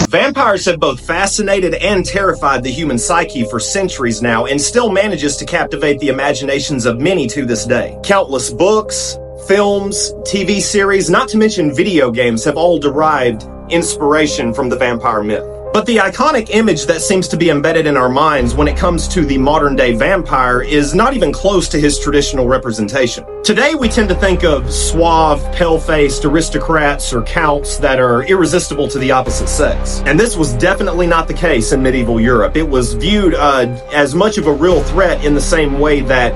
Vampires have both fascinated and terrified the human psyche for centuries now, and still manages to captivate the imaginations of many to this day. Countless books, films, TV series, not to mention video games, have all derived inspiration from the vampire myth. But the iconic image that seems to be embedded in our minds when it comes to the modern-day vampire is not even close to his traditional representation. Today, we tend to think of suave, pale-faced aristocrats or counts that are irresistible to the opposite sex. And this was definitely not the case in medieval Europe. It was viewed as much of a real threat in the same way that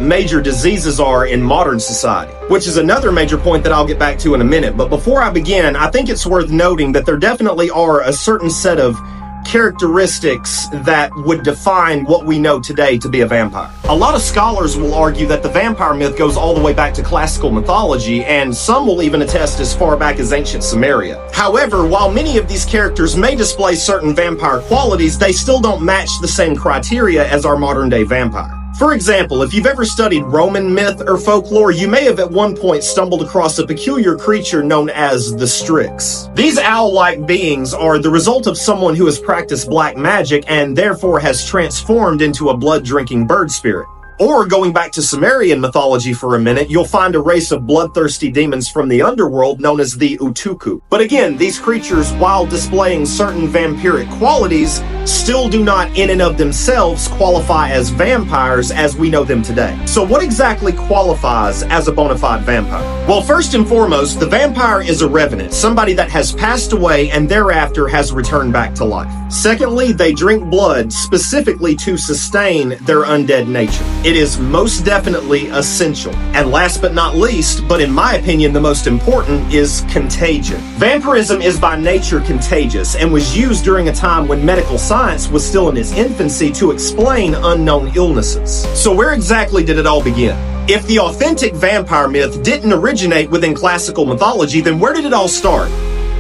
major diseases are in modern society, which is another major point that I'll get back to in a minute. But before I begin, I think it's worth noting that there definitely are a certain set of characteristics that would define what we know today to be a vampire. A lot of scholars will argue that the vampire myth goes all the way back to classical mythology, and some will even attest as far back as ancient Sumeria. However, while many of these characters may display certain vampire qualities, they still don't match the same criteria as our modern-day vampire. For example, if you've ever studied Roman myth or folklore, you may have at one point stumbled across a peculiar creature known as the Strix. These owl-like beings are the result of someone who has practiced black magic and therefore has transformed into a blood-drinking bird spirit. Or, going back to Sumerian mythology for a minute, you'll find a race of bloodthirsty demons from the underworld known as the Utuku. But again, these creatures, while displaying certain vampiric qualities, still do not in and of themselves qualify as vampires as we know them today. So what exactly qualifies as a bona fide vampire? Well, first and foremost, the vampire is a revenant, somebody that has passed away and thereafter has returned back to life. Secondly, they drink blood specifically to sustain their undead nature. It is most definitely essential. And last but not least, but in my opinion the most important, is contagion. Vampirism is by nature contagious and was used during a time when medical science was still in its infancy to explain unknown illnesses. So where exactly did it all begin? If the authentic vampire myth didn't originate within classical mythology, then where did it all start?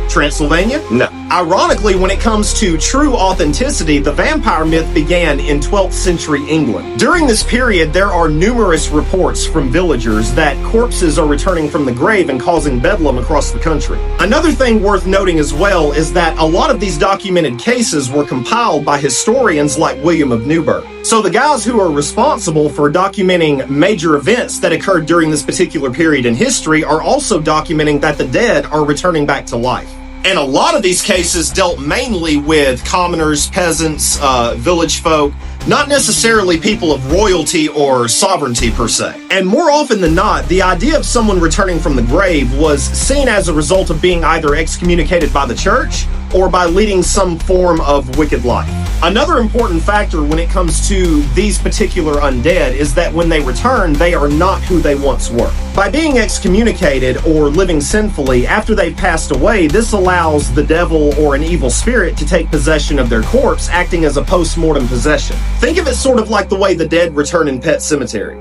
Transylvania? No. Ironically, when it comes to true authenticity, the vampire myth began in 12th century England. During this period, there are numerous reports from villagers that corpses are returning from the grave and causing bedlam across the country. Another thing worth noting as well is that a lot of these documented cases were compiled by historians like William of Newburgh. So the guys who are responsible for documenting major events that occurred during this particular period in history are also documenting that the dead are returning back to life. And a lot of these cases dealt mainly with commoners, peasants, village folk, not necessarily people of royalty or sovereignty per se. And more often than not, the idea of someone returning from the grave was seen as a result of being either excommunicated by the church or by leading some form of wicked life. Another important factor when it comes to these particular undead is that when they return, they are not who they once were. By being excommunicated or living sinfully after they've passed away, this allows the devil or an evil spirit to take possession of their corpse, acting as a post-mortem possession. Think of it sort of like the way the dead return in Pet Sematary.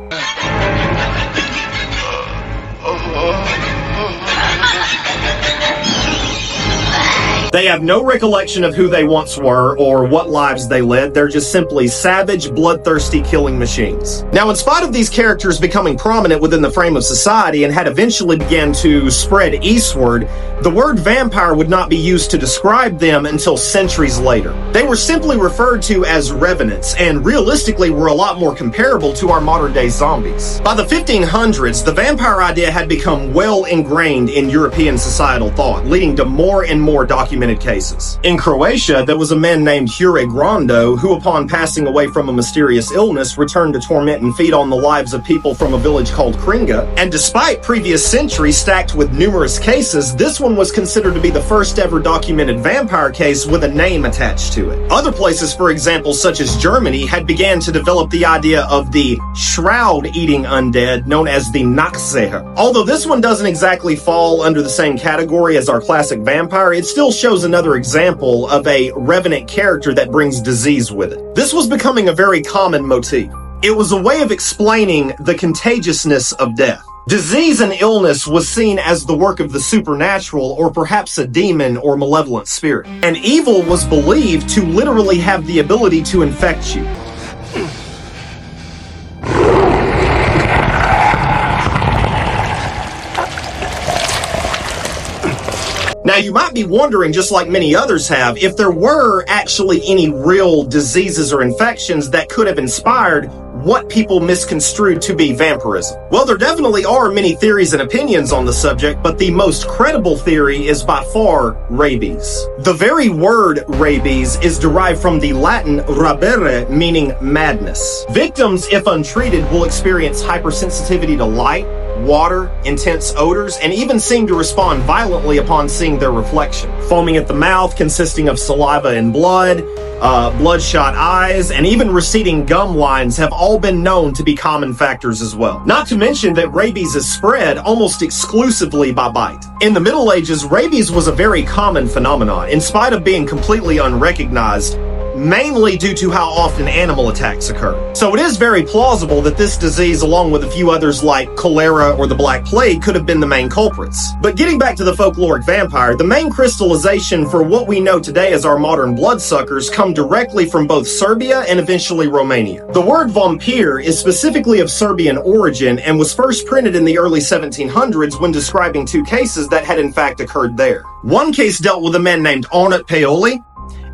They have no recollection of who they once were or what lives they led. They're just simply savage, bloodthirsty killing machines. Now, in spite of these characters becoming prominent within the frame of society and had eventually began to spread eastward, the word vampire would not be used to describe them until centuries later. They were simply referred to as revenants and realistically were a lot more comparable to our modern-day zombies. By the 1500s, the vampire idea had become well ingrained in European societal thought, leading to more and more documented cases. In Croatia, there was a man named Jure Grando who, upon passing away from a mysterious illness, returned to torment and feed on the lives of people from a village called Kringa. And despite previous centuries stacked with numerous cases, this one was considered to be the first ever documented vampire case with a name attached to it. Other places, for example, such as Germany, had began to develop the idea of the shroud-eating undead known as the Nachseher. Although this one doesn't exactly fall under the same category as our classic vampire, it still shows another example of a revenant character that brings disease with it. This was becoming a very common motif. It was a way of explaining the contagiousness of death. Disease and illness was seen as the work of the supernatural or perhaps a demon or malevolent spirit. And evil was believed to literally have the ability to infect you. Now, you might be wondering, just like many others have, if there were actually any real diseases or infections that could have inspired what people misconstrued to be vampirism. Well, there definitely are many theories and opinions on the subject, but the most credible theory is by far rabies. The very word rabies is derived from the Latin rabere, meaning madness. Victims, if untreated, will experience hypersensitivity to light, water, intense odors, and even seem to respond violently upon seeing their reflection. Foaming at the mouth, consisting of saliva and blood, bloodshot eyes, and even receding gum lines have all been known to be common factors as well. Not to mention that rabies is spread almost exclusively by bite. In the Middle Ages, rabies was a very common phenomenon, in spite of being completely unrecognized, mainly due to how often animal attacks occur. So it is very plausible that this disease, along with a few others like cholera or the Black Plague, could have been the main culprits. But getting back to the folkloric vampire, the main crystallization for what we know today as our modern bloodsuckers come directly from both Serbia and eventually Romania. The word vampire is specifically of Serbian origin and was first printed in the early 1700s when describing two cases that had in fact occurred there. One case dealt with a man named Onat Paoli,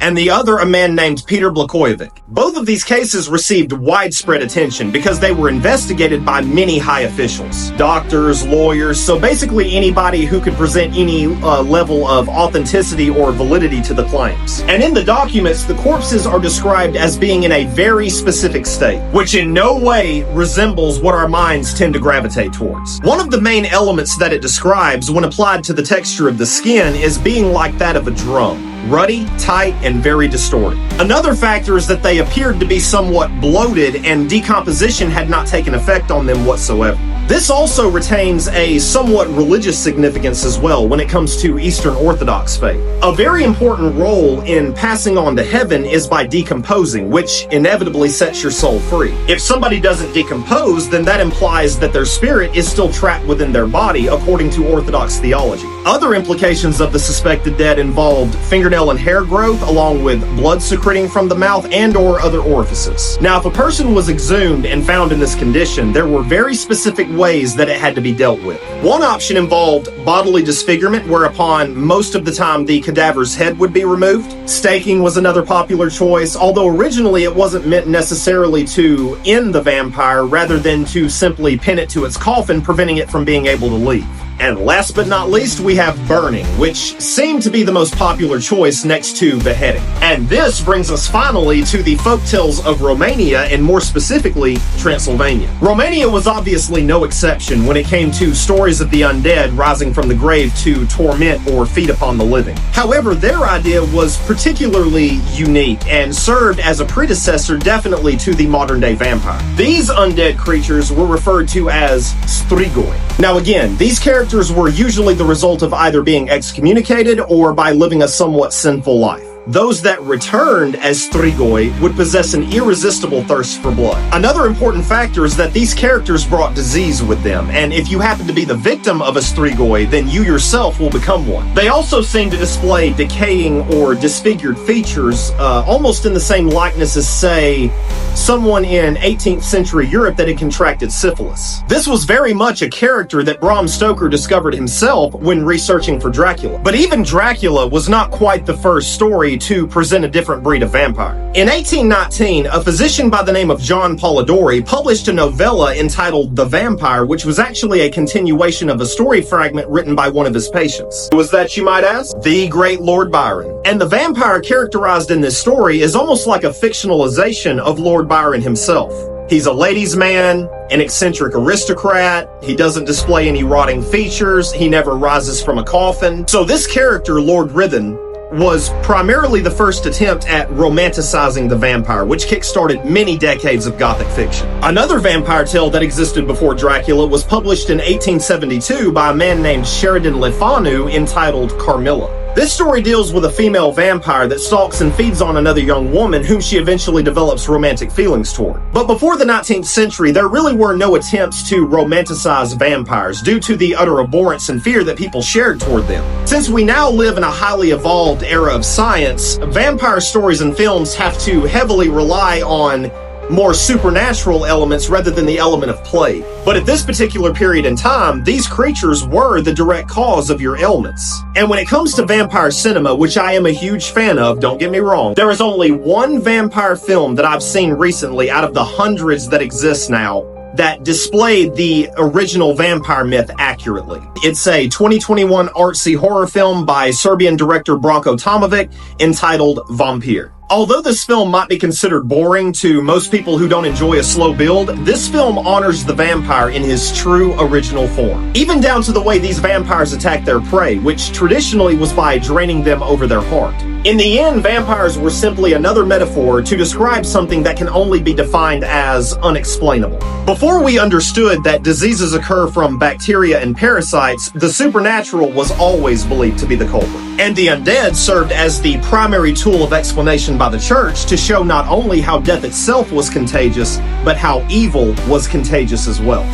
and the other a man named Peter Blakojevic. Both of these cases received widespread attention because they were investigated by many high officials, doctors, lawyers, so basically anybody who could present any level of authenticity or validity to the claims. And in the documents, the corpses are described as being in a very specific state, which in no way resembles what our minds tend to gravitate towards. One of the main elements that it describes when applied to the texture of the skin is being like that of a drum. Ruddy, tight, and very distorted. Another factor is that they appeared to be somewhat bloated and decomposition had not taken effect on them whatsoever. This also retains a somewhat religious significance as well when it comes to Eastern Orthodox faith. A very important role in passing on to heaven is by decomposing, which inevitably sets your soul free. If somebody doesn't decompose, then that implies that their spirit is still trapped within their body, according to Orthodox theology. Other implications of the suspected dead involved fingernail and hair growth, along with blood secreting from the mouth and/or other orifices. Now, if a person was exhumed and found in this condition, there were very specific ways that it had to be dealt with. One option involved bodily disfigurement, whereupon most of the time the cadaver's head would be removed. Staking was another popular choice, although originally it wasn't meant necessarily to end the vampire, rather than to simply pin it to its coffin, preventing it from being able to leave. And last but not least, we have burning, which seemed to be the most popular choice next to beheading. And this brings us finally to the folktales of Romania, and more specifically, Transylvania. Romania was obviously no exception when it came to stories of the undead rising from the grave to torment or feed upon the living. However, their idea was particularly unique and served as a predecessor definitely to the modern-day vampire. These undead creatures were referred to as strigoi. Now again, these characters were usually the result of either being excommunicated or by living a somewhat sinful life. Those that returned as strigoi would possess an irresistible thirst for blood. Another important factor is that these characters brought disease with them, and if you happen to be the victim of a strigoi, then you yourself will become one. They also seem to display decaying or disfigured features, almost in the same likeness as, say, someone in 18th century Europe that had contracted syphilis. This was very much a character that Bram Stoker discovered himself when researching for Dracula. But even Dracula was not quite the first story to present a different breed of vampire. In 1819, a physician by the name of John Polidori published a novella entitled The Vampire, which was actually a continuation of a story fragment written by one of his patients. Who was that, you might ask? The great Lord Byron. And the vampire characterized in this story is almost like a fictionalization of Lord Byron himself. He's a ladies' man, an eccentric aristocrat, he doesn't display any rotting features, he never rises from a coffin. So this character, Lord Rithen, was primarily the first attempt at romanticizing the vampire, which kickstarted many decades of Gothic fiction. Another vampire tale that existed before Dracula was published in 1872 by a man named Sheridan Le Fanu entitled Carmilla. This story deals with a female vampire that stalks and feeds on another young woman whom she eventually develops romantic feelings toward. But before the 19th century, there really were no attempts to romanticize vampires due to the utter abhorrence and fear that people shared toward them. Since we now live in a highly evolved era of science, vampire stories and films have to heavily rely on more supernatural elements rather than the element of plague. But at this particular period in time, these creatures were the direct cause of your ailments. And when it comes to vampire cinema, which I am a huge fan of, don't get me wrong, there is only one vampire film that I've seen recently out of the hundreds that exist now that displayed the original vampire myth accurately. It's a 2021 artsy horror film by Serbian director Branko Tomovic entitled Vampire. Although this film might be considered boring to most people who don't enjoy a slow build, this film honors the vampire in his true original form. Even down to the way these vampires attack their prey, which traditionally was by draining them over their heart. In the end, vampires were simply another metaphor to describe something that can only be defined as unexplainable. Before we understood that diseases occur from bacteria and parasites, the supernatural was always believed to be the culprit. And the undead served as the primary tool of explanation by the church to show not only how death itself was contagious, but how evil was contagious as well.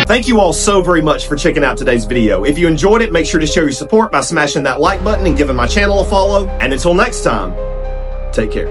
Thank you all so very much for checking out today's video. If you enjoyed it, make sure to show your support by smashing that like button and giving my channel a follow. And until next time, take care.